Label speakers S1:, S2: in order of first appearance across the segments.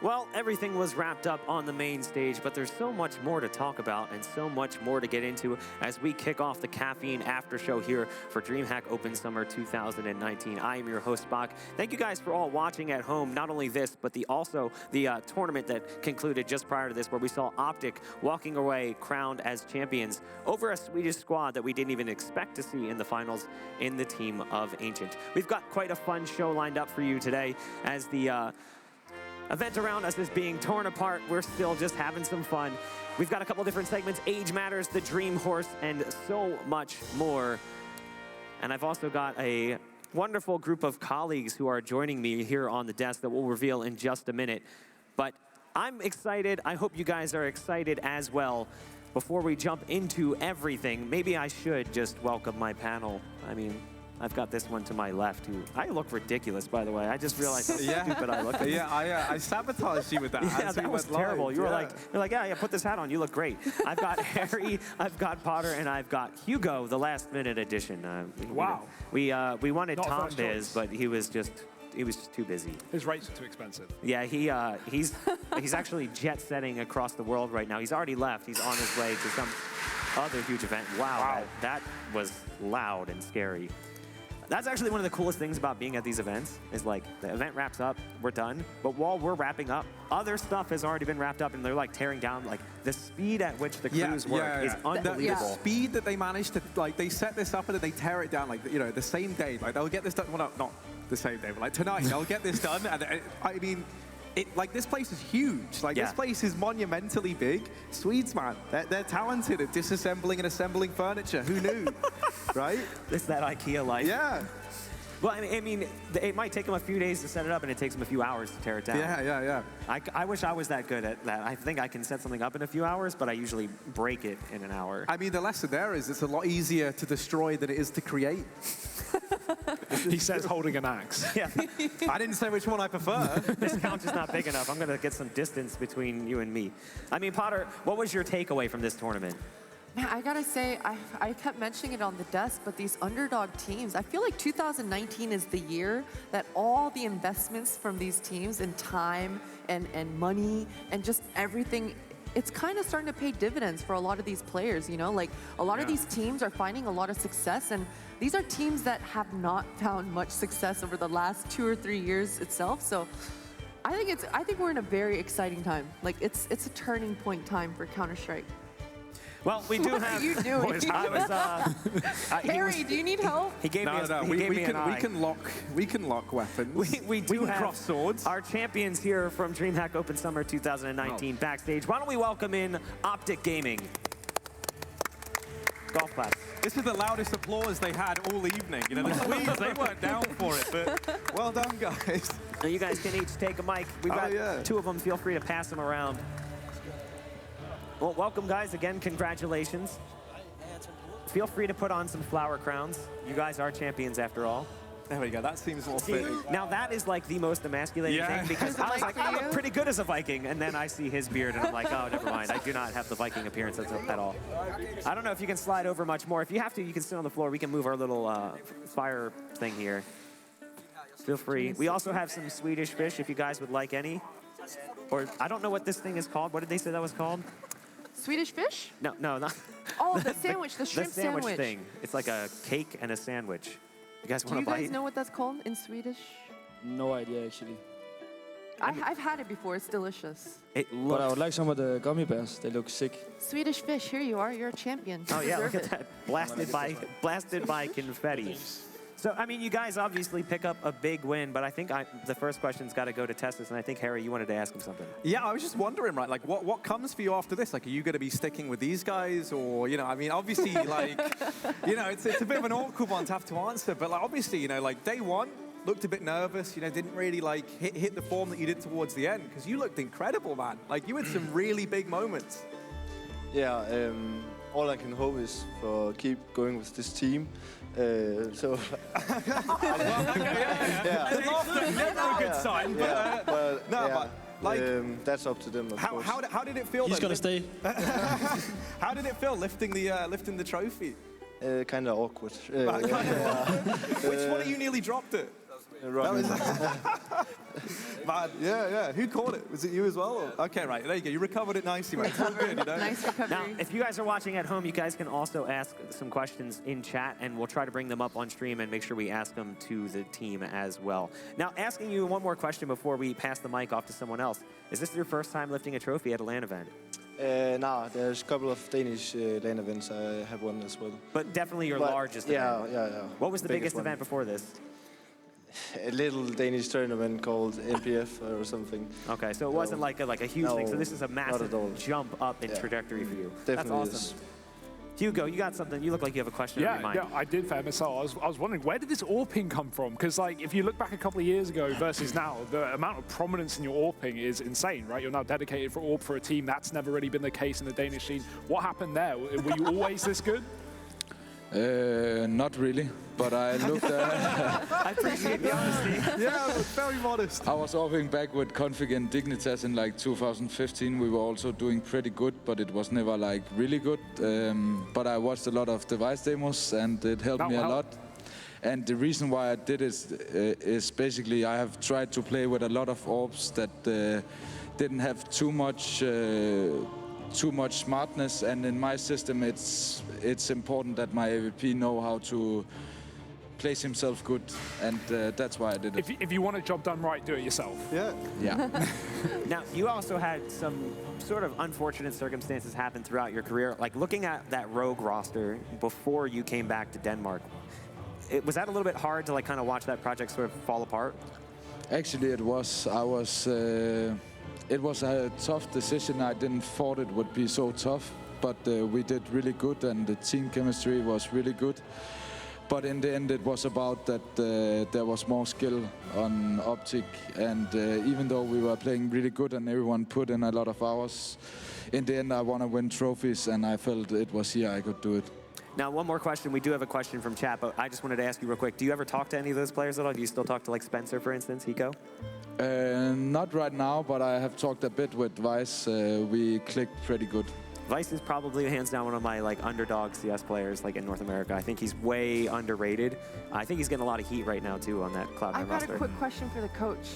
S1: Well, everything was wrapped up on the main stage, but there's so much more to talk about and so much more to get into as we kick off the Caffeine After Show here for DreamHack Open Summer 2019. I am your host, Bach. Thank you guys for all watching at home. Not only this, but also the tournament that concluded just prior to this, where we saw Optic walking away crowned as champions over a Swedish squad that we didn't even expect to see in the finals in the team of Ancient. We've got quite a fun show lined up for you today as the event around us is being torn apart. We're still just having some fun. We've got a couple different segments, Age Matters, the Dream Horse, and so much more. And I've also got a wonderful group of colleagues who are joining me here on the desk that we'll reveal in just a minute. But I'm excited. I hope you guys are excited as well. Before we jump into everything, maybe I should just welcome my panel. I mean, I've got this one to my left, who I look ridiculous, by the way. I just realized how stupid I look.
S2: I sabotaged you with that.
S1: Yeah, that was terrible. You're like, yeah, put this hat on. You look great. I've got Harry, I've got Potter, and I've got Hugo, the last-minute addition.
S3: Wow.
S1: We wanted
S3: Not
S1: Tom
S3: first
S1: Biz,
S3: choice.
S1: but he was just too busy.
S3: His rates are too expensive.
S1: Yeah, he's actually jet-setting across the world right now. He's already left. He's on his way to some other huge event. Wow. That was loud and scary. That's actually one of the coolest things about being at these events is like the event wraps up, we're done, but while we're wrapping up, other stuff has already been wrapped up and they're like tearing down. Like the speed at which the crews work is unbelievable.
S2: The speed that they manage to, like, they set this up and then they tear it down, like, you know, the same day. Like, they'll get this done, well, not the same day, but like tonight, they'll get this done. And I mean, like, this place is huge. Like, this place is monumentally big. Swedes, man, they're talented at disassembling and assembling furniture. Who knew, right?
S1: It's that IKEA life.
S2: Yeah.
S1: Well, I mean, it might take them a few days to set it up, and it takes them a few hours to tear it down.
S2: Yeah.
S1: I wish I was that good at that. I think I can set something up in a few hours, but I usually break it in an hour.
S2: I mean, the lesson there is it's a lot easier to destroy than it is to create.
S3: He says holding an axe.
S1: Yeah.
S2: I didn't say which one I prefer.
S1: This couch is not big enough. I'm going to get some distance between you and me. I mean, Potter, what was your takeaway from this tournament?
S4: Man, I gotta say, I kept mentioning it on the desk, but these underdog teams, I feel like 2019 is the year that all the investments from these teams in time and money and just everything, it's kind of starting to pay dividends for a lot of these players, you know? Like, a lot of these teams are finding a lot of success, and these are teams that have not found much success over the last 2 or 3 years itself, so I think we're in a very exciting time. Like, it's a turning point time for Counter-Strike.
S1: Well, we do have.
S4: What are you doing? Harry, do you need help?
S1: He gave me an eye.
S2: We can lock weapons.
S1: We can
S2: have cross swords.
S1: Our champions here from DreamHack Open Summer 2019 backstage. Why don't we welcome in Optic Gaming? Golf clap.
S2: This is the loudest applause they had all evening. You know, the Swedes, they weren't down for it, but well done, guys.
S1: Now you guys can each take a mic. We've got 2 of them. Feel free to pass them around. Well, welcome, guys. Again, congratulations. Feel free to put on some flower crowns. You guys are champions after all.
S2: There we go. That seems more fitting.
S1: Now, that is like the most emasculating thing because I was like, I look pretty good as a Viking. And then I see his beard and I'm like, oh, never mind. I do not have the Viking appearance at all. I don't know if you can slide over much more. If you have to, you can sit on the floor. We can move our little fire thing here. Feel free. We also have some Swedish fish if you guys would like any. Or I don't know what this thing is called. What did they say that was called?
S4: Swedish fish?
S1: No, not.
S4: Oh, the sandwich, the shrimp
S1: sandwich thing. It's like a cake and a sandwich. You guys want to bite?
S4: Do you guys know what that's called in Swedish?
S5: No idea, actually.
S4: I've had it before. It's delicious.
S1: It looks...
S5: But I would like some of the gummy bears. They look sick.
S4: Swedish fish. Here you are. You're a champion.
S1: Oh yeah, look at that. Blasted by confetti. So, I mean, you guys obviously pick up a big win, but I think the first question's got to go to Tessus, and I think, Harry, you wanted to ask him something.
S2: Yeah, I was just wondering, right, like, what comes for you after this? Like, are you going to be sticking with these guys? Or, you know, I mean, obviously, like, you know, it's a bit of an awkward one to have to answer, but, like, obviously, you know, like, day one, looked a bit nervous, you know, didn't really, like, hit the form that you did towards the end, because you looked incredible, man. Like, you had some really big moments.
S6: Yeah, all I can hope is for keep going with this team. So
S2: The laughter, never a good sign. But like,
S6: that's up to them. Of course.
S2: How did it feel?
S5: He's gonna stay.
S2: How did it feel lifting the trophy?
S6: Kind of awkward.
S2: Which one of you nearly dropped it?
S6: Robin.
S2: man. Yeah. Who caught it? Was it you as well? Or? Okay, right. There you go. You recovered it nicely, man. It's all good, you know?
S4: Nice recovery.
S1: Now, if you guys are watching at home, you guys can also ask some questions in chat, and we'll try to bring them up on stream and make sure we ask them to the team as well. Now, asking you one more question before we pass the mic off to someone else. Is this your first time lifting a trophy at a LAN event?
S6: No, there's a couple of Danish LAN events I have won as well.
S1: But definitely your largest event.
S6: Yeah.
S1: What was the biggest
S6: one.
S1: event before this?
S6: A little Danish tournament called NPF or something.
S1: Okay, so it wasn't like a huge thing. So this is a massive jump up in trajectory for you.
S6: Definitely
S1: That's awesome. Hugo, you got something. You look like you have a question on your mind.
S3: Yeah, I did, fair myself. I was wondering, where did this AWPing come from? Because like, if you look back a couple of years ago versus now, the amount of prominence in your AWPing is insane, right? You're now dedicated for AWP for a team. That's never really been the case in the Danish scene. What happened there? Were you always this good?
S7: Not really, but I looked at...
S1: I appreciate the honesty.
S2: Yeah, very modest.
S7: I was AWPing back with Config and Dignitas in like 2015. We were also doing pretty good, but it was never like really good. But I watched a lot of device demos and it helped me a lot. And the reason why I did it is basically I have tried to play with a lot of AWPs that didn't have too much smartness, and in my system it's important that my AVP know how to place himself good, and that's why I did it.
S3: If you want a job done right, do it yourself.
S7: Yeah.
S1: Now, you also had some sort of unfortunate circumstances happen throughout your career. Like looking at that Rogue roster before you came back to Denmark, was that a little bit hard to like kind of watch that project sort of fall apart?
S7: Actually, it was. It was a tough decision. I didn't thought it would be so tough, but we did really good, and the team chemistry was really good. But in the end, it was about that there was more skill on Optic, and even though we were playing really good and everyone put in a lot of hours, in the end I want to win trophies, and I felt it was here I could do it.
S1: Now, one more question. We do have a question from chat, but I just wanted to ask you real quick. Do you ever talk to any of those players at all? Do you still talk to like Spencer, for instance, Hiko?
S7: Not right now, but I have talked a bit with Vice. We clicked pretty good.
S1: Vice is probably hands down one of my like underdog CS players like in North America. I think he's way underrated. I think he's getting a lot of heat right now too on that Cloud9 roster.
S4: I've got a quick question for the coach.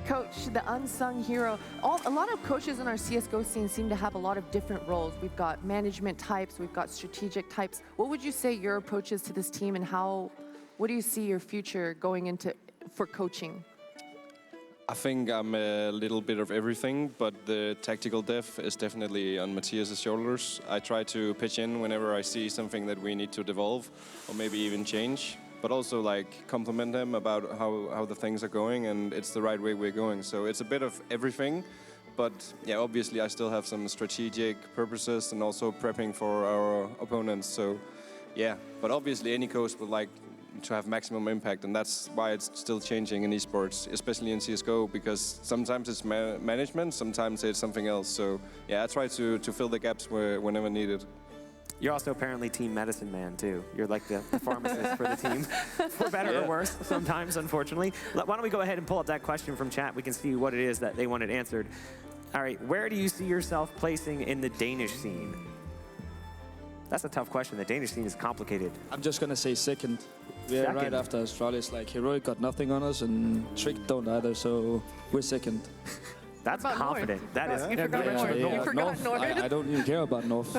S4: Coach, the unsung hero. A lot of coaches in our CSGO scene seem to have a lot of different roles. We've got management types, we've got strategic types. What would you say your approach is to this team, and what do you see your future going into for coaching?
S8: I think I'm a little bit of everything, but the tactical depth is definitely on Matthias' shoulders. I try to pitch in whenever I see something that we need to devolve or maybe even change, but also like compliment him about how the things are going, and it's the right way we're going. So it's a bit of everything, but yeah, obviously I still have some strategic purposes and also prepping for our opponents. So yeah, but obviously any coach would like to have maximum impact, and that's why it's still changing in esports, especially in CSGO, because sometimes it's management, sometimes it's something else. So yeah, I try to fill the gaps whenever needed.
S1: You're also apparently team medicine man too. You're like the pharmacist for the team, for better or worse, sometimes, unfortunately. Why don't we go ahead and pull up that question from chat? We can see what it is that they wanted answered. All right, where do you see yourself placing in the Danish scene? That's a tough question. The Danish scene is complicated.
S5: I'm just gonna say second. We're
S1: Second.
S5: right after Astralis. Like Heroic got nothing on us, and Trick don't either. So we're second.
S1: That's
S4: About
S1: confident.
S4: North?
S1: That is.
S4: You forgot North. You forgot North.
S5: I don't even care about North.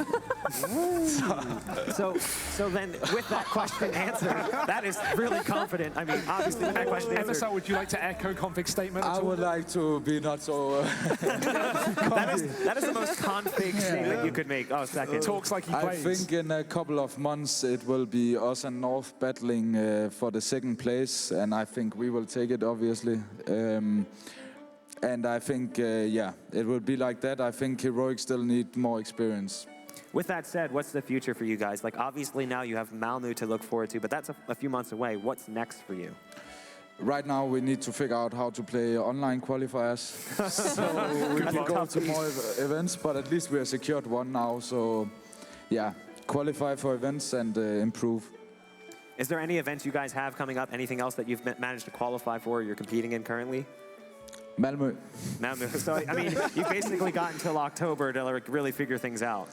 S1: So then, with that question answered, that is really confident. I mean, obviously, with that question answered.
S3: MSL, would you like to echo Config statement at
S7: I
S3: all?
S7: would like to be not so...
S1: That is the most config statement you could make. Oh, second.
S3: Talks like he
S7: I
S3: plays.
S7: think in a couple of months it will be us and North battling for the second place, and I think we will take it, obviously. And I think, yeah, it will be like that. I think Heroic still need more experience.
S1: With that said, what's the future for you guys? Like, obviously now you have Malmö to look forward to, but that's a few months away. What's next for you?
S7: Right now we need to figure out how to play online qualifiers. So we can go to more events, but at least we are secured one now. So, yeah, qualify for events and improve.
S1: Is there any events you guys have coming up? Anything else that you've managed to qualify for or you're competing in currently?
S7: Malmö.
S1: Malmö. So, I mean, you basically got until October to like, really figure things out.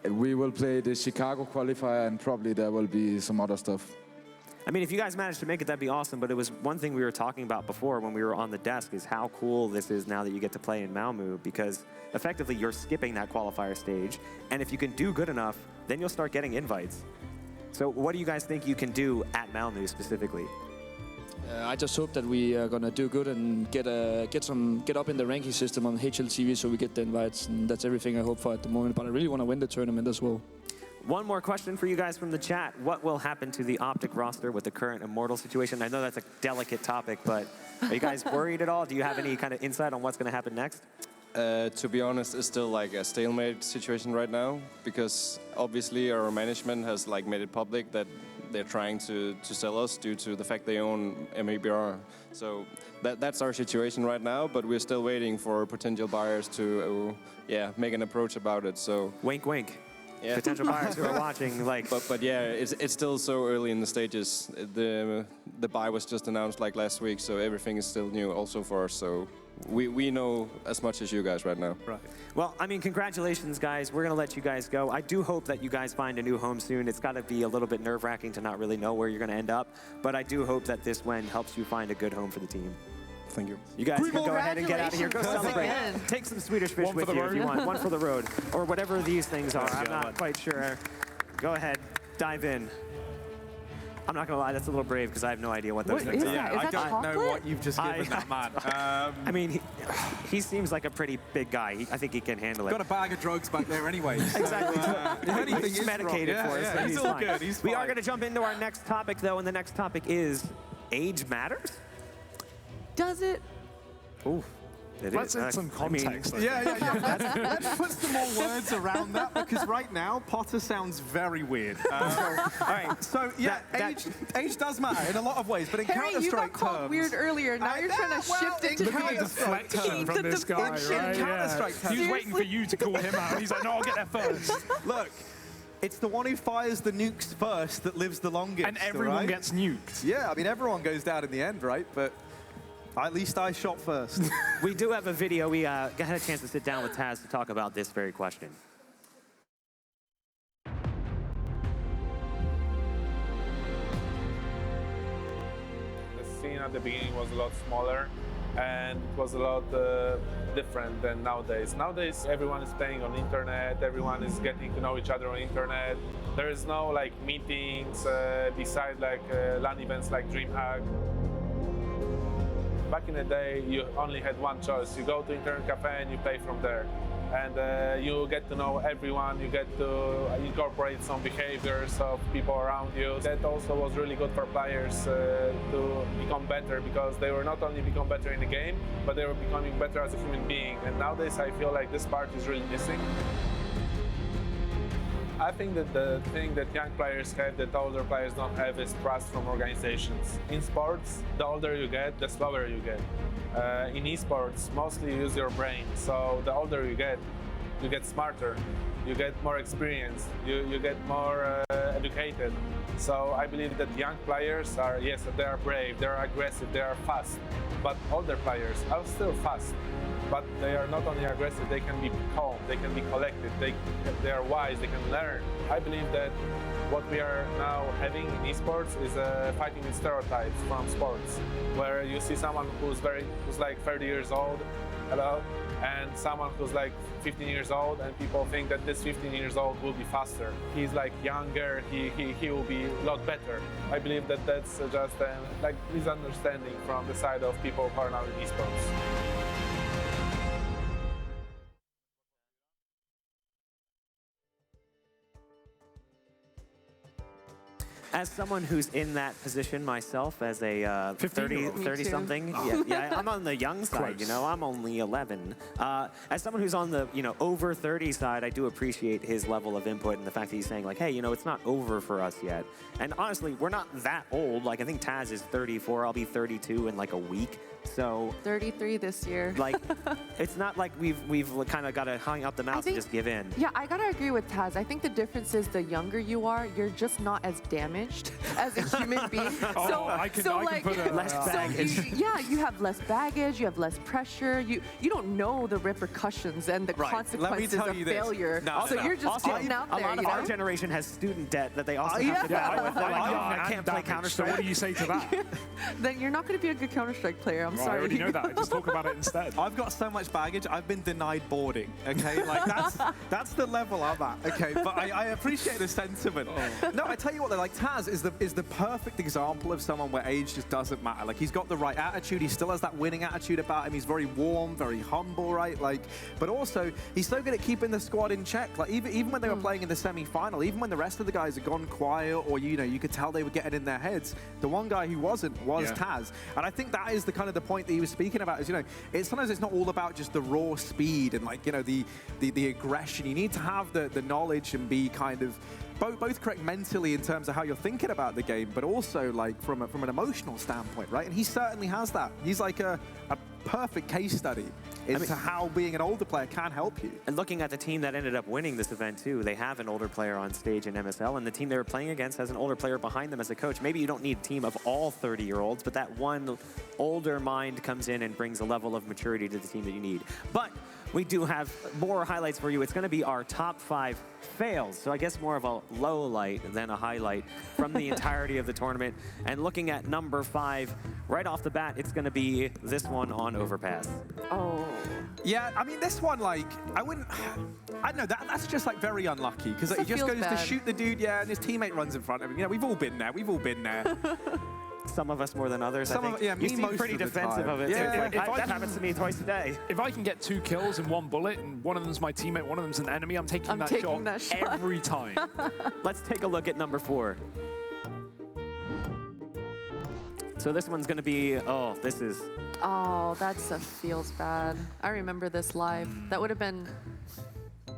S7: We will play the Chicago qualifier, and probably there will be some other stuff.
S1: I mean, if you guys manage to make it, that'd be awesome. But it was one thing we were talking about before when we were on the desk is how cool this is now that you get to play in Malmö, because effectively you're skipping that qualifier stage. And if you can do good enough, then you'll start getting invites. So what do you guys think you can do at Malmö specifically?
S5: I just hope that we are gonna do good and get up in the ranking system on HLTV so we get the invites, and that's everything I hope for at the moment. But I really want to win the tournament as well.
S1: One more question for you guys from the chat. What will happen to the Optic roster with the current Immortal situation? I know that's a delicate topic, but are you guys worried at all? Do you have any kind of insight on what's going to happen next?
S8: To be honest, it's still like a stalemate situation right now, because obviously our management has like made it public that they're trying to sell us due to the fact they own MABR. So that's our situation right now, but we're still waiting for potential buyers to make an approach about it. So
S1: wink, wink.
S8: Yeah.
S1: Potential buyers who are watching, like.
S8: But yeah, it's still so early in the stages. The buy was just announced like last week, so everything is still new also for us. So we know as much as you guys right now.
S1: Right. Well, I mean, congratulations, guys. We're gonna let you guys go. I do hope that you guys find a new home soon. It's got to be a little bit nerve-wracking to not really know where you're gonna end up, but I do hope that this win helps you find a good home for the team.
S8: Thank you.
S1: You guys can go ahead and get out of here. Go celebrate.
S4: Again.
S1: Take some Swedish fish with you if you want. One for the road, or whatever these things are. I'm not quite sure. Go ahead, dive in. I'm not gonna lie, that's a little brave because I have no idea what those things are.
S2: Yeah, I don't
S4: chocolate?
S2: know what you've just given that man.
S1: I mean, he seems like a pretty big guy. I think he can handle it.
S2: Got a bag of drugs back there anyway.
S1: Exactly.
S2: If anything
S1: He's
S2: is
S1: medicated
S2: wrong.
S1: for us.
S2: Yeah,
S1: So
S2: he's all
S1: fine.
S2: good. He's
S1: We are
S2: fine.
S1: going to jump into our next topic, though, and the next topic is age matters.
S4: Does it?
S1: Ooh.
S3: Let's add some context.
S2: Yeah. Let's put some more words around that, because right now, Potter sounds very weird.
S1: All right.
S2: So, yeah, age does matter in a lot of ways, but in
S4: Harry, you got
S2: Counter-Strike
S4: called
S2: terms...
S4: weird earlier. Now you're trying to shift it to
S3: Look at the deflection from this guy, right?
S2: Counter-Strike terms.
S3: He was waiting for you to call him out. He's like, no, I'll get there first.
S2: Look, it's the one who fires the nukes first that lives the longest,
S3: And everyone
S2: right?
S3: gets nuked.
S2: Yeah, I mean, everyone goes down in the end, right? But at least I shot first.
S1: We do have a video. We had a chance to sit down with Taz to talk about this very question.
S9: The scene at the beginning was a lot smaller and it was a lot different than nowadays. Nowadays, everyone is playing on internet, everyone is getting to know each other on internet. There is no like meetings beside like LAN events like DreamHack. Back in the day, you only had one choice. You go to internet cafe and you play from there. And you get to know everyone, you get to incorporate some behaviors of people around you. That also was really good for players to become better, because they were not only become better in the game, but they were becoming better as a human being. And nowadays I feel like this part is really missing. I think that the thing that young players have that older players don't have is trust from organizations. In sports, the older you get, the slower you get. In esports, mostly you use your brain. So the older you get smarter, you get more experience, you get more educated. So I believe that young players are, yes, they are brave, they are aggressive, they are fast. But older players are still fast. But they are not only aggressive, they can be calm, they can be collected, they are wise, they can learn. I believe that what we are now having in esports is fighting with stereotypes from sports, where you see someone who's like 30 years old, and someone who's like 15 years old, and people think that this 15 years old will be faster. He's like younger, he will be a lot better. I believe that that's just a like misunderstanding from the side of people who are now in esports.
S1: As someone who's in that position myself, as a 30-something, yeah, I'm on the young side, you know, I'm only 11. As someone who's on the, over 30 side, I do appreciate his level of input and the fact that he's saying, like, hey, it's not over for us yet. And honestly, we're not that old. Like, I think Taz is 34, I'll be 32 in like a week. So
S4: 33 this year.
S1: Like, it's not like we've kind of got to hang up the mouse and just give in.
S4: Yeah, I gotta agree with Taz. I think the difference is the younger you are, you're just not as damaged. damaged as a human being.
S3: Oh, I can put it
S1: less baggage.
S4: You have less baggage, you have less pressure, you don't know the repercussions and the consequences of failure. So you're just getting out there,
S1: A lot of our generation has student debt that they also have to deal with. I can't play Counter-Strike.
S3: So what do you say to that?
S4: Then you're not going to be a good Counter-Strike player. I'm
S3: Well,
S4: sorry.
S3: I already know that. I just talk about it instead.
S2: I've got so much baggage. I've been denied boarding. Okay, like that's the level I'm at. Okay, but I appreciate the sentiment. No, I tell you what, though, like Taz is the perfect example of someone where age just doesn't matter. Like he's got the right attitude. He still has that winning attitude about him. He's very warm, very humble, right? Like, but also he's so good at keeping the squad in check. Like even when they were playing in the semi-final, even when the rest of the guys had gone quiet, or you could tell they were getting in their heads, the one guy who wasn't was Taz. And I think that is the kind of the point that he was speaking about. Is sometimes it's not all about just the raw speed and like the aggression. You need to have the knowledge and be kind of both correct mentally in terms of how you're thinking about the game, but also like from an emotional standpoint, right? And he certainly has that. He's like a perfect case study into how being an older player can help you.
S1: And looking at the team that ended up winning this event too, they have an older player on stage in MSL, and the team they were playing against has an older player behind them as a coach. Maybe you don't need a team of all 30-year-olds, but that one older mind comes in and brings a level of maturity to the team that you need. But we do have more highlights for you. It's going to be our top 5 fails. So I guess more of a low light than a highlight from the entirety of the tournament. And looking at number 5, right off the bat, it's going to be this one on Overpass.
S4: Oh.
S2: Yeah, I mean, this one, like, I don't know, that's just, like, very unlucky. Because he just goes to shoot the dude, and his teammate runs in front of him. You know, we've all been there.
S1: Some of us more than others, I think.
S2: Yeah,
S1: you seem pretty defensive of it.
S2: Yeah.
S1: That happens to me twice a day.
S3: If I can get 2 kills in 1 bullet, and one of them's my teammate, one of them's an enemy, I'm taking that shot every time.
S1: Let's take a look at number 4. So this one's going to be,
S4: Oh, that feels bad. I remember this live. That would have been...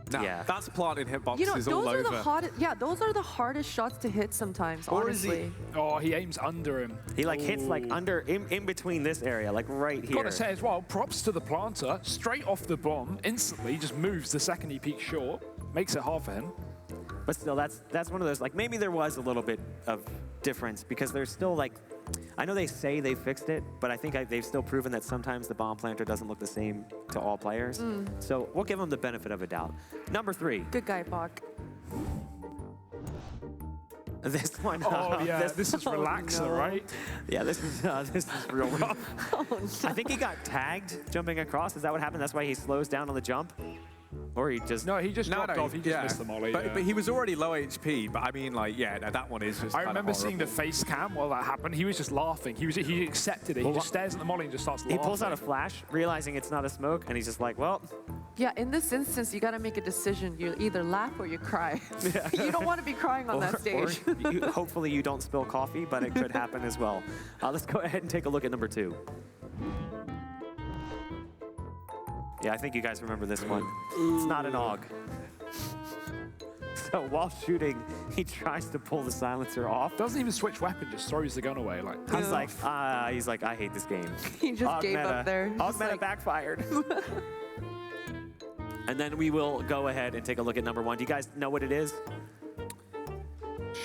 S2: That's planting hitboxes
S4: those
S2: all
S4: are
S2: over.
S4: the hottest. Yeah, those are the hardest shots to hit sometimes. Honestly.
S3: Oh, he aims under him.
S1: He like hits like under, in between this area, like right here.
S3: Gotta say as well, props to the planter. Straight off the bomb, instantly just moves the second he peeks short. Makes it hard for him.
S1: But still, that's one of those, like maybe there was a little bit of difference because there's still like, I know they say they fixed it, but I think they've still proven that sometimes the bomb planter doesn't look the same to all players. So we'll give them the benefit of a doubt. Number 3.
S4: Good guy, Bach.
S1: This one.
S3: Oh yeah, this is relaxer, right?
S1: Yeah, this is real rough. I think he got tagged jumping across. Is that what happened? That's why he slows down on the jump? Or he just...
S3: No, he just dropped off. He just missed the molly.
S2: But he was already low HP. But I mean, like, that one is just
S3: I remember seeing the face cam while that happened. He was just laughing. He accepted it. He just stares at the molly and just starts laughing.
S1: He pulls out a flash, realizing it's not a smoke, and he's just like, well...
S4: Yeah, in this instance, you got to make a decision. You either laugh or you cry. You don't want to be crying on that stage.
S1: Or hopefully you don't spill coffee, but it could happen as well. Let's go ahead and take a look at number 2. Yeah, I think you guys remember this one. It's not an AUG. So while shooting, he tries to pull the silencer off.
S3: Doesn't even switch weapon, just throws the gun away.
S1: He's like, I hate this game.
S4: He just gave up there.
S1: AUG backfired. And then we will go ahead and take a look at number 1. Do you guys know what it is?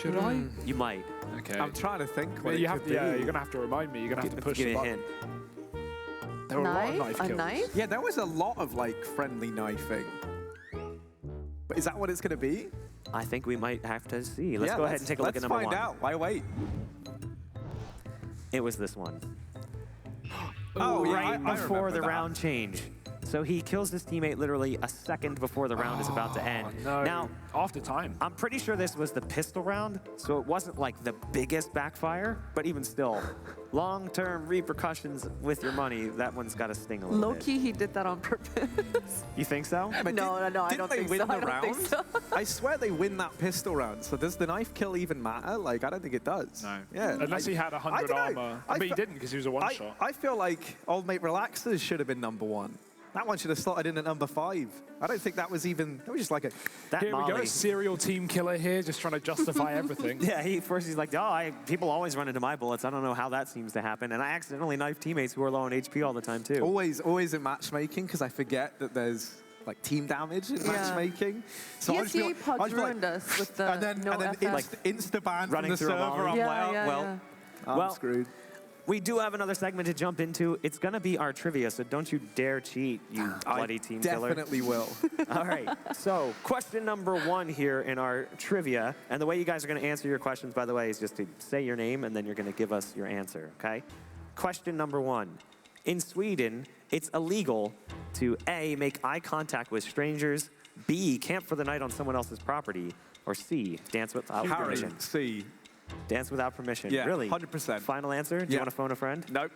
S3: Should I?
S1: You might.
S3: Okay.
S2: I'm trying to think what
S3: you're
S2: it could be.
S3: going to have to remind me. You're going to have to push
S1: give
S3: the
S1: you a
S3: button.
S1: hint.
S3: There were a lot of knife kills.
S4: A knife?
S2: Yeah, there was a lot of like friendly knifing. But is that what it's going to be?
S1: I think we might have to see. Let's go ahead and take a look at number 1.
S2: Let's find out. Why wait?
S1: It was this one.
S2: Right
S1: before the round change. So he kills his teammate literally a second before the round is about to end.
S3: No.
S1: Now,
S3: after time.
S1: I'm pretty sure this was the pistol round, so it wasn't like the biggest backfire, but even still, long-term repercussions with your money, that one's got to sting a little bit.
S4: Low-key, he did that on purpose.
S1: You think so?
S2: Yeah,
S4: No, I don't think so. I don't think so.
S2: I swear they win that pistol round. So does the knife kill even matter? Like, I don't think it does.
S3: No.
S2: Yeah.
S3: Unless he had 100 armor. But he didn't because he was a one-shot.
S2: I feel like Old Mate Relaxers should have been number 1. That one should have slotted in at number 5. I don't think that was even... It was just like a...
S3: Here we go, serial team killer here, just trying to justify everything.
S1: Yeah, he's like, people always run into my bullets. I don't know how that seems to happen. And I accidentally knife teammates who are low on HP all the time, too.
S2: Always in matchmaking, because I forget that there's like team damage in matchmaking. So
S4: ESEA Pugs ruined us with the
S2: and then insta ban from the
S1: through a
S2: server.
S1: volley.
S2: I'm
S4: Yeah,
S2: like, I'm screwed.
S1: We do have another segment to jump into. It's going to be our trivia, so don't you dare cheat, you bloody team killer.
S2: Definitely will.
S1: All right, so question number 1 here in our trivia. And the way you guys are going to answer your questions, by the way, is just to say your name, and then you're going to give us your answer, okay? Question number 1. In Sweden, it's illegal to A, make eye contact with strangers, B, camp for the night on someone else's property, or C, dance without permission.
S2: C.
S1: Dance without permission.
S2: Yeah,
S1: Really?
S2: 100%.
S1: Final answer? Do you want to phone a friend?
S2: Nope.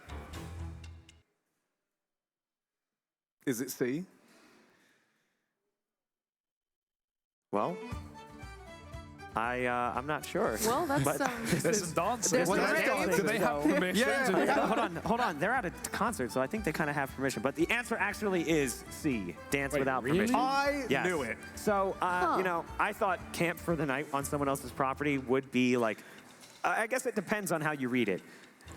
S2: Is it C?
S1: Well, I'm not sure.
S4: Well, that's
S3: There's some dancing.
S4: There's some dancing.
S3: Do they have permission to do that?
S1: Hold on. They're at a concert, so I think they kind of have permission. But the answer actually is C, dance without permission.
S2: I
S1: Yes.
S2: knew it.
S1: So, you know, I thought camp for the night on someone else's property would be like, I guess it depends on how you read it.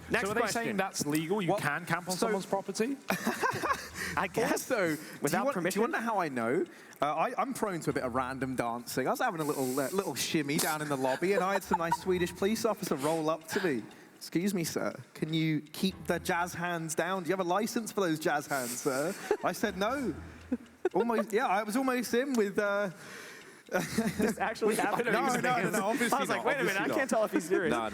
S1: Next
S3: So are they
S1: question.
S3: saying that's legal? You can camp on someone's property?
S1: I guess
S2: Also,
S1: without permission.
S2: Do you want to know how I know? I'm prone to a bit of random dancing. I was having a little shimmy down in the lobby, and I had some nice Swedish police officer roll up to me. Excuse me, sir, can you keep the jazz hands down? Do you have a license for those jazz hands, sir? I said no. Almost, yeah, I was almost in with...
S1: This actually happened?
S2: No, obviously
S1: I was like, wait a minute, I can't tell if he's serious.
S2: No.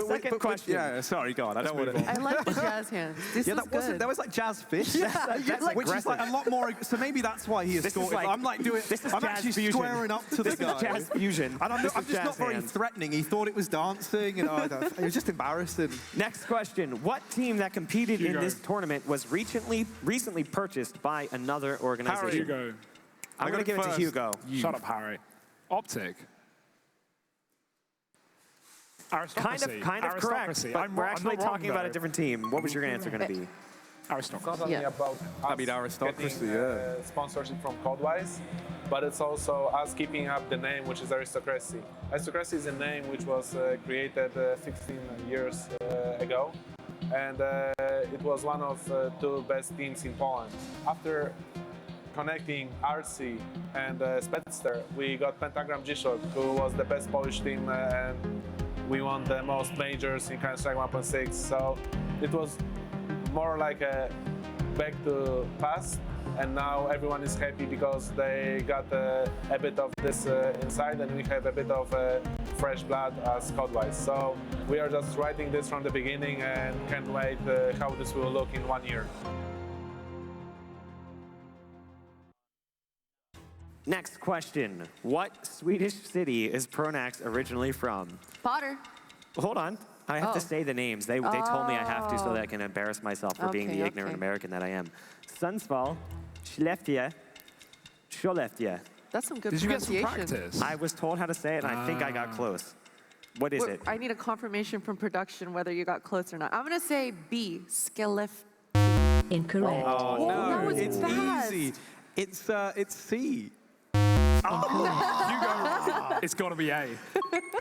S1: Second question.
S2: Yeah, sorry, go on. I don't want to...
S4: I like the jazz hands. This was good.
S2: That was like jazz fish.
S1: That's
S2: Which is like a lot more... So maybe that's why he is scored. I'm like doing... I'm actually squaring up to the guy.
S1: This is jazz fusion.
S2: And I'm just not very threatening. He thought it was dancing. You know, it was just embarrassing.
S1: Next question. What team that competed in this tournament was recently purchased by another organization?
S3: Hugo.
S1: I'm going to give it to Hugo.
S3: Shut up, Harry. Optic. Aristocracy.
S1: Kind of correct.
S3: Aristocracy.
S1: But we're actually
S3: not wrong,
S1: talking about a
S3: though.
S1: different team. What was your answer going to be?
S9: It's not
S3: Aristocracy.
S9: only about us
S2: aristocracy,
S9: getting, sponsorship from Codewise, but it's also us keeping up the name, which is Aristocracy. Aristocracy is a name which was created 16 years ago, and it was one of 2 best teams in Poland. After connecting RC and Specster, we got Pentagram G-Shock, who was the best Polish team, and we won the most majors in Counter-Strike 1.6. So it was more like a back to past, and now everyone is happy because they got a bit of this inside, and we have a bit of fresh blood as Codewise. So we are just writing this from the beginning and can't wait how this will look in 1 year.
S1: Next question. What Swedish city is Pronax originally from?
S4: Potter.
S1: Hold on. I have to say the names. They told me I have to so that I can embarrass myself for being the ignorant American that I am. Sundsvall, Skellefteå,
S4: That's some good
S3: Did you get some
S4: pronunciation.
S3: practice?
S1: I was told how to say it, and I think I got close. What is it?
S4: I need a confirmation from production whether you got close or not. I'm going to say B, Skellefteå.
S10: Incorrect.
S2: Oh,
S4: that was
S2: it's
S4: fast.
S2: easy. It's C.
S3: Hugo, it's got to be A.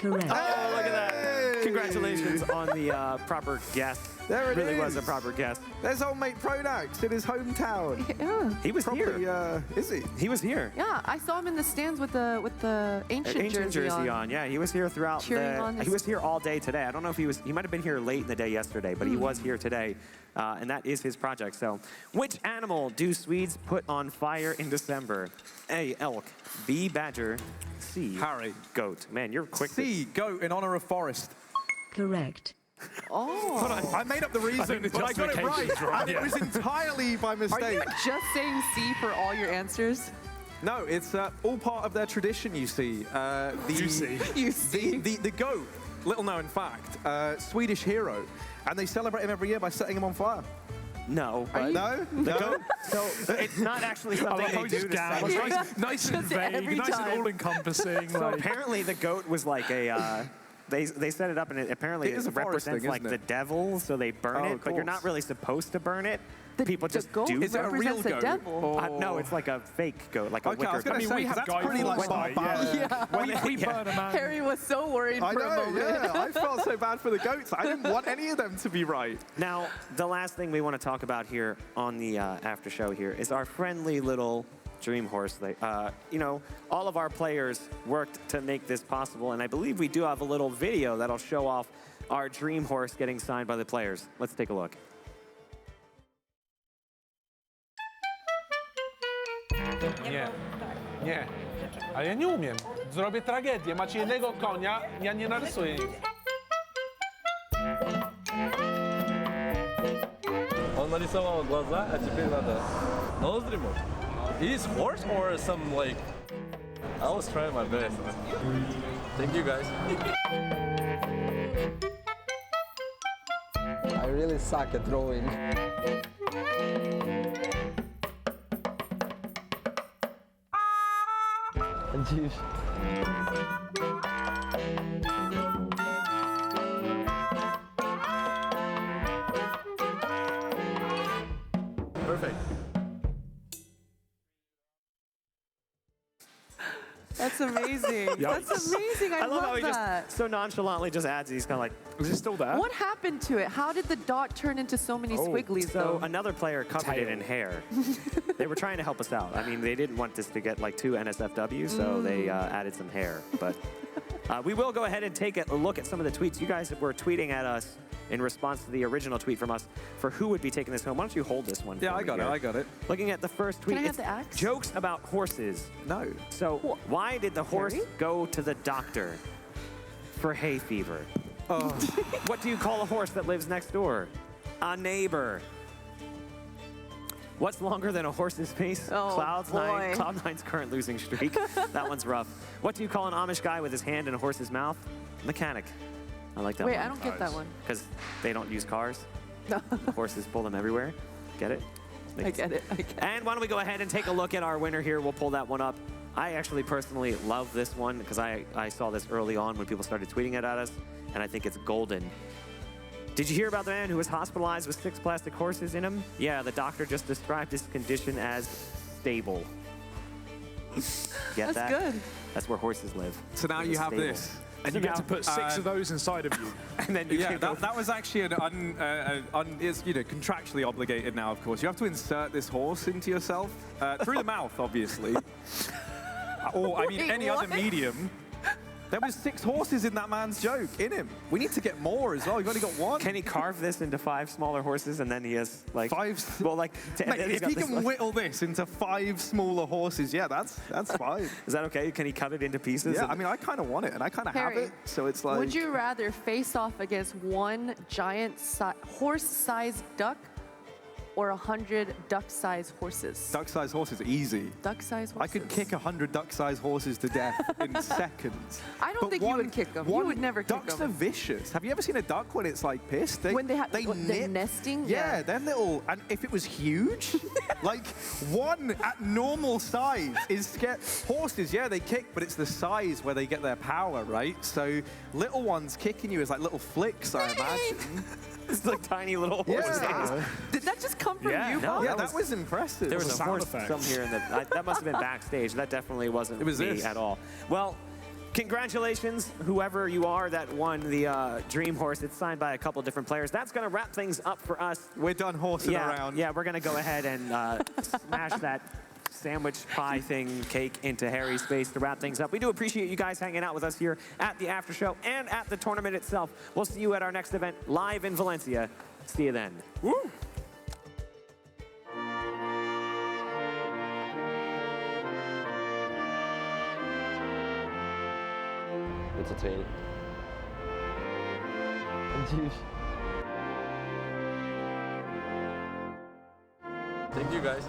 S10: Correct.
S1: Oh, look at that. Congratulations on the proper guess.
S2: There it
S1: really was
S2: is.
S1: a proper guess.
S2: There's old mate Pronax in his hometown.
S4: Yeah.
S1: He was
S2: Probably,
S1: here.
S2: Is he?
S1: He was here.
S4: Yeah, I saw him in the stands with the ancient jersey on.
S1: Yeah, he was here throughout
S4: Cheering on
S1: he
S4: his-
S1: was here all day today. I don't know if he might have been here late in the day yesterday, but he was here today, and that is his project. So, which animal do Swedes put on fire in December? A, elk. B, badger. C,
S2: Harry.
S1: goat. Man, you're quick.
S2: C, goat in honor of Forest.
S10: Correct.
S4: Oh.
S2: I made up the reason,
S3: the
S2: but I got it right.
S3: justification's wrong,
S2: And it
S3: yeah.
S2: was entirely by
S4: Are
S2: mistake.
S4: you just saying C for all your answers?
S2: No, it's all part of their tradition, you see.
S3: You see.
S4: You see.
S2: The goat, little known fact, Swedish hero. And they celebrate him every year by setting him on fire.
S1: No. But
S2: No?
S1: the goat. So it's not actually something they do to celebrate.
S3: Nice and
S4: Just every
S3: vague, nice
S4: time.
S3: and all-encompassing.
S1: So
S3: like,
S1: apparently the goat was like a. They set it up and apparently
S2: It is
S1: it
S2: a forest
S1: represents
S2: thing,
S1: like
S2: isn't
S1: the
S2: it?
S1: devil, so they burn
S2: Oh,
S1: it,
S2: of
S1: but you're not
S2: course.
S1: really supposed to burn it. People just
S4: goat
S1: do.
S2: Is it a real
S4: represents the
S2: goat?
S4: devil.
S1: No, it's like a fake goat, like a
S2: Okay, I
S1: wicker
S2: was going
S1: goat.
S2: to say,
S3: we have
S2: 'cause that's
S3: guy
S2: pretty like
S3: fools, like,
S2: barbaric.
S3: yeah. We burn a man.
S4: Harry was so worried
S2: I
S4: for a
S2: know,
S4: moment.
S2: yeah. I felt so bad for the goats. I didn't want any of them to be right.
S1: Now, the last thing we want to talk about here on the after show here is our friendly little Dream Horse. You know, all of our players worked to make this possible, and I believe we do have a little video that'll show off our Dream Horse getting signed by the players. Let's take a look.
S9: Nie. Nie. Ale ja nie umiem. Zrobię tragedię. Macie jednego konia, ja nie narysuję nic.
S11: Он нарисовал глаза, а теперь надо ноздри. Is horse or some like? I was trying my best. Thank you guys.
S12: I really suck at drawing. Jeez.
S11: Perfect.
S4: That's amazing. That's amazing. I
S1: love how he
S4: that.
S1: just so nonchalantly just adds. He's kind of like,
S3: Is it still there?
S4: What happened to it? How did the dot turn into so many squigglies,
S1: so
S4: though?
S1: another player covered it in hair. They were trying to help us out. I mean, they didn't want this to get like 2 NSFW, so they added some hair. But we will go ahead and take a look at some of the tweets. You guys were tweeting at us in response to the original tweet from us for who would be taking this home. Why don't you hold this one?
S2: Yeah,
S1: for
S2: I
S1: me
S2: got it.
S1: here?
S2: I got it.
S1: Looking at the first tweet,
S4: Can I have
S1: it's
S4: the axe?
S1: jokes about horses.
S2: No.
S1: So why did the horse
S4: Harry?
S1: go to the doctor for hay fever?
S2: Oh.
S1: What do you call a horse that lives next door? A neighbor. What's longer than a horse's face?
S4: Oh, boy.
S1: Cloud9's current losing streak. That one's rough. What do you call an Amish guy with his hand in a horse's mouth? Mechanic. I like that
S4: Wait,
S1: one.
S4: I don't get that one.
S1: Because they don't use cars. The horses pull them everywhere. Get it?
S4: I get it.
S1: And why don't we go ahead and take a look at our winner here. We'll pull that one up. I actually personally love this one because I saw this early on when people started tweeting it at us, and I think it's golden. Did you hear about the man who was hospitalized with 6 plastic horses in him? Yeah, the doctor just described his condition as stable. Get
S4: That's
S1: that?
S4: good.
S1: That's where horses live.
S2: So now
S1: In
S2: you
S1: the
S2: have
S1: stable.
S2: this.
S3: And you get to put 6 of those inside of you.
S1: And then you
S2: Yeah,
S1: can go
S2: that was actually it's contractually obligated now. Of course, you have to insert this horse into yourself through the mouth, obviously, or I mean
S4: Wait,
S2: any
S4: what?
S2: other medium. There was 6 horses in that man's joke in him. We need to get more as well. You've only got 1.
S1: Can he carve this into 5 smaller horses and then he has like
S2: 5?
S1: Well, like
S2: Mate, if he can whittle this into 5 smaller horses, yeah, that's fine.
S1: Is that okay? Can he cut it into pieces?
S2: Yeah, I mean, I kind of want it, and I kind of have
S4: Harry,
S2: it. So it's like.
S4: Would you rather face off against one giant horse-sized duck or 100 duck-sized horses?
S2: Duck-sized horses, easy.
S4: Duck-sized
S2: I
S4: horses.
S2: could kick 100 duck-sized horses to death in seconds.
S4: I don't think you would kick them. You would never kick
S2: Ducks
S4: them.
S2: are vicious. Have you ever seen a duck when it's like pissed?
S4: When they're
S2: nip.
S4: nesting?
S2: Yeah, they're little. And if it was huge, like one at normal size is scared. Horses, yeah, they kick, but it's the size where they get their power, right? So little ones kicking you is like little flicks, I imagine.
S1: It's like tiny little horses.
S2: Yeah.
S4: Did that just come from
S1: Yeah,
S4: you,
S1: no,
S4: Bob?
S2: Yeah, that was impressive.
S1: There was a
S3: sound
S1: horse
S3: effect.
S1: somewhere in the. That must have been backstage. That definitely wasn't
S2: It was
S1: me
S2: this.
S1: at all. Well, congratulations, whoever you are that won the Dream Horse. It's signed by a couple different players. That's going to wrap things up for us.
S2: We're done horsing around.
S1: Yeah, we're going to go ahead and smash that sandwich pie thing, cake into Harry's face to wrap things up. We do appreciate you guys hanging out with us here at the after show and at the tournament itself. We'll see you at our next event live in Valencia. See you then. Woo!
S11: It's a tail.
S12: Jeez.
S11: Thank you guys.